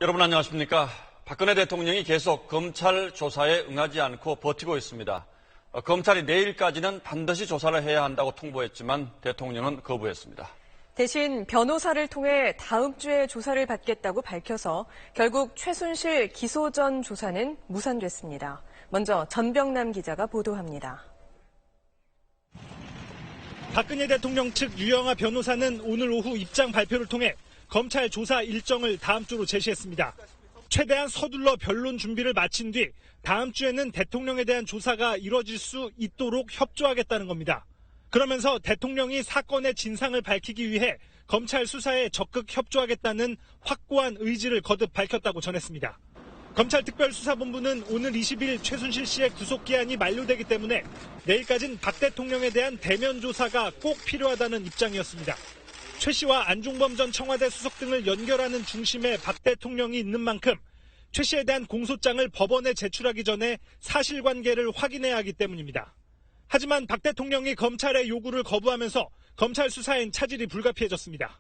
여러분 안녕하십니까? 박근혜 대통령이 계속 검찰 조사에 응하지 않고 버티고 있습니다. 검찰이 내일까지는 반드시 조사를 해야 한다고 통보했지만 대통령은 거부했습니다. 대신 변호사를 통해 다음 주에 조사를 받겠다고 밝혀서 결국 최순실 기소 전 조사는 무산됐습니다. 먼저 전병남 기자가 보도합니다. 박근혜 대통령 측 유영하 변호사는 오늘 오후 입장 발표를 통해 검찰 조사 일정을 다음 주로 제시했습니다. 최대한 서둘러 변론 준비를 마친 뒤 다음 주에는 대통령에 대한 조사가 이뤄질 수 있도록 협조하겠다는 겁니다. 그러면서 대통령이 사건의 진상을 밝히기 위해 검찰 수사에 적극 협조하겠다는 확고한 의지를 거듭 밝혔다고 전했습니다. 검찰특별수사본부는 오늘 20일 최순실 씨의 구속기한이 만료되기 때문에 내일까지는 박 대통령에 대한 대면 조사가 꼭 필요하다는 입장이었습니다. 최 씨와 안종범 전 청와대 수석 등을 연결하는 중심에 박 대통령이 있는 만큼 최 씨에 대한 공소장을 법원에 제출하기 전에 사실관계를 확인해야 하기 때문입니다. 하지만 박 대통령이 검찰의 요구를 거부하면서 검찰 수사엔 차질이 불가피해졌습니다.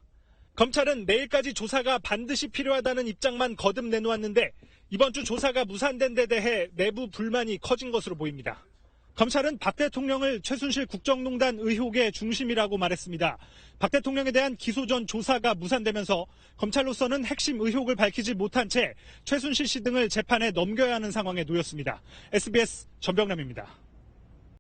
검찰은 내일까지 조사가 반드시 필요하다는 입장만 거듭 내놓았는데 이번 주 조사가 무산된 데 대해 내부 불만이 커진 것으로 보입니다. 검찰은 박 대통령을 최순실 국정농단 의혹의 중심이라고 말했습니다. 박 대통령에 대한 기소 전 조사가 무산되면서 검찰로서는 핵심 의혹을 밝히지 못한 채 최순실 씨 등을 재판에 넘겨야 하는 상황에 놓였습니다. SBS 전병남입니다.